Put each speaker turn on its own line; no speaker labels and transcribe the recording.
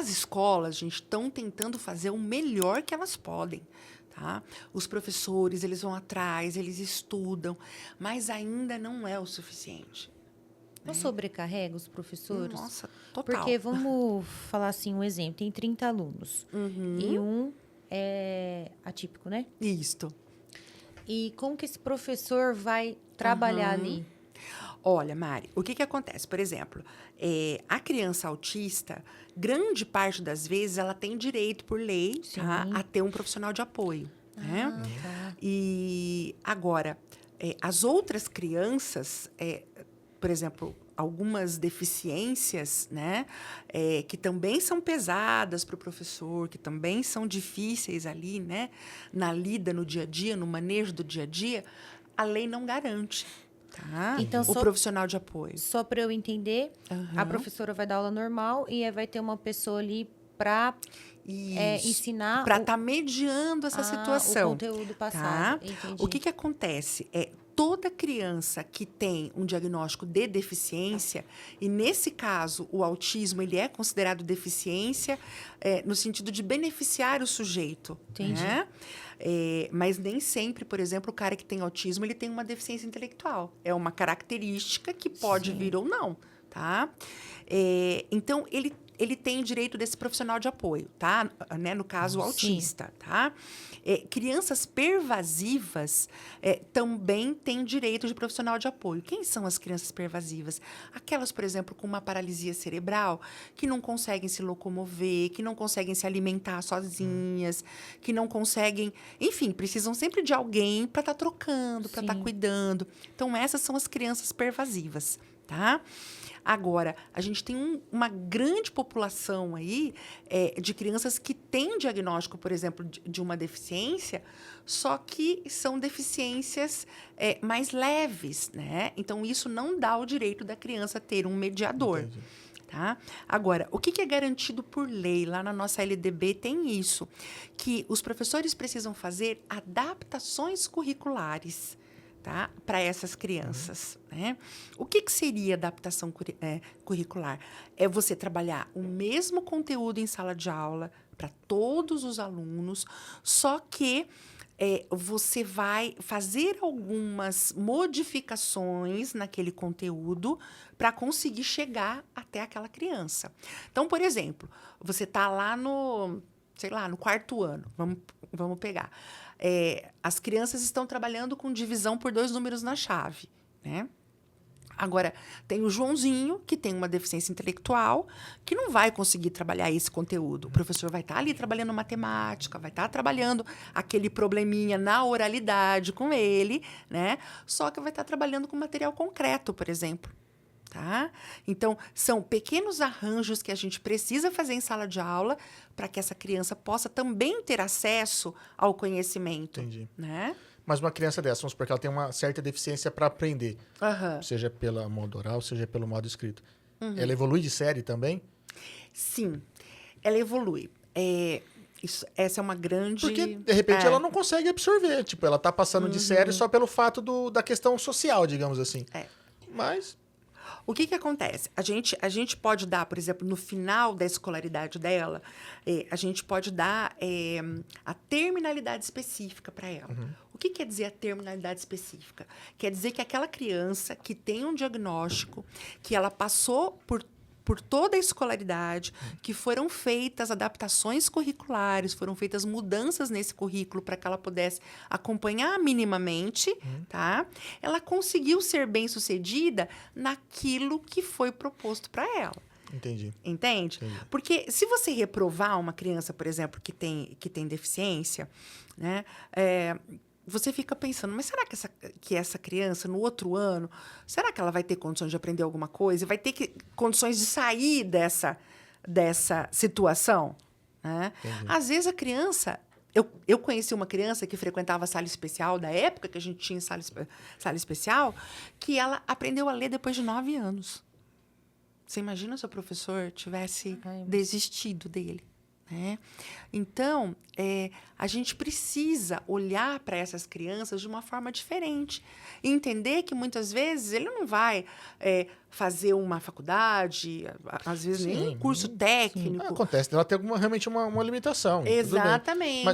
As escolas, gente, estão tentando fazer o melhor que elas podem. Tá? Os professores, eles vão atrás, eles estudam, mas ainda não é o suficiente.
Não sobrecarrega os professores?
Nossa, total.
Porque vamos falar assim, um exemplo. Tem 30 alunos. E um é atípico, né?
Isto.
E como que esse professor vai trabalhar ali?
Olha, Mari, o que acontece? Por exemplo, a criança autista, grande parte das vezes, ela tem direito, por lei, tá, a ter um profissional de apoio. Né?
Tá.
E agora, as outras crianças, por exemplo, algumas deficiências, né, que também são pesadas para o professor, que também são difíceis ali, né, na lida, no dia a dia, no manejo do dia a dia, a lei não garante. Tá?
Então,
O profissional de apoio.
Só para eu entender, a professora vai dar aula normal e aí vai ter uma pessoa ali para ensinar...
Para estar mediando essa situação.
O conteúdo passado.
Tá?
Entendi.
O que acontece? Toda criança que tem um diagnóstico de deficiência, e nesse caso o autismo ele é considerado deficiência no sentido de beneficiar o sujeito.
Entendi.
Né? Mas nem sempre, por exemplo, o cara que tem autismo ele tem uma deficiência intelectual. É uma característica que pode vir ou não. Tá? Então, ele tem direito desse profissional de apoio, tá? Né? No caso, o autista, tá? Crianças pervasivas também têm direito de profissional de apoio. Quem são as crianças pervasivas? Aquelas, por exemplo, com uma paralisia cerebral, que não conseguem se locomover, que não conseguem se alimentar sozinhas, que não conseguem... Enfim, precisam sempre de alguém para estar trocando, para estar cuidando. Então, essas são as crianças pervasivas, tá? Agora, a gente tem uma grande população aí de crianças que têm diagnóstico, por exemplo, de uma deficiência, só que são deficiências mais leves, né? Então, isso não dá o direito da criança ter um mediador.
Entendi.
Tá? Agora, o que é garantido por lei? Lá na nossa LDB tem isso, que os professores precisam fazer adaptações curriculares, tá? Para essas crianças. Né? O que seria adaptação curricular? É você trabalhar o mesmo conteúdo em sala de aula para todos os alunos, só que você vai fazer algumas modificações naquele conteúdo para conseguir chegar até aquela criança. Então, por exemplo, você está lá no, sei lá, no 4º ano, vamos pegar. As crianças estão trabalhando com divisão por 2 números na chave, né? Agora, tem o Joãozinho, que tem uma deficiência intelectual, que não vai conseguir trabalhar esse conteúdo. O professor vai estar ali trabalhando matemática, vai estar trabalhando aquele probleminha na oralidade com ele, né? Só que vai estar trabalhando com material concreto, por exemplo. Tá? Então, são pequenos arranjos que a gente precisa fazer em sala de aula para que essa criança possa também ter acesso ao conhecimento.
Entendi.
Né?
Mas uma criança dessa, vamos supor que ela tem uma certa deficiência para aprender, seja pelo modo oral, seja pelo modo escrito. Ela evolui de série também?
Sim, ela evolui. Essa é uma grande...
Porque, de repente, ela não consegue absorver. Tipo, ela tá passando de série só pelo fato da questão social, digamos assim. Mas...
O que acontece? A gente pode dar, por exemplo, no final da escolaridade dela, a gente pode dar a terminalidade específica para ela. O que quer dizer a terminalidade específica? Quer dizer que aquela criança que tem um diagnóstico, que ela passou por toda a escolaridade, que foram feitas adaptações curriculares, foram feitas mudanças nesse currículo para que ela pudesse acompanhar minimamente, tá? Ela conseguiu ser bem-sucedida naquilo que foi proposto para ela.
Entendi.
Entende?
Entendi.
Porque se você reprovar uma criança, por exemplo, que tem deficiência, né? Você fica pensando, mas será que essa criança, no outro ano, será que ela vai ter condições de aprender alguma coisa? Vai ter condições de sair dessa situação? Né? Às vezes a criança... Eu conheci uma criança que frequentava a sala especial, da época que a gente tinha sala especial, que ela aprendeu a ler depois de 9 anos. Você imagina se o professor tivesse desistido dele? né? Então, a gente precisa olhar para essas crianças de uma forma diferente. E entender que, muitas vezes, ele não vai fazer uma faculdade, às vezes nem um curso técnico.
Acontece, ela tem realmente uma limitação.
Exatamente.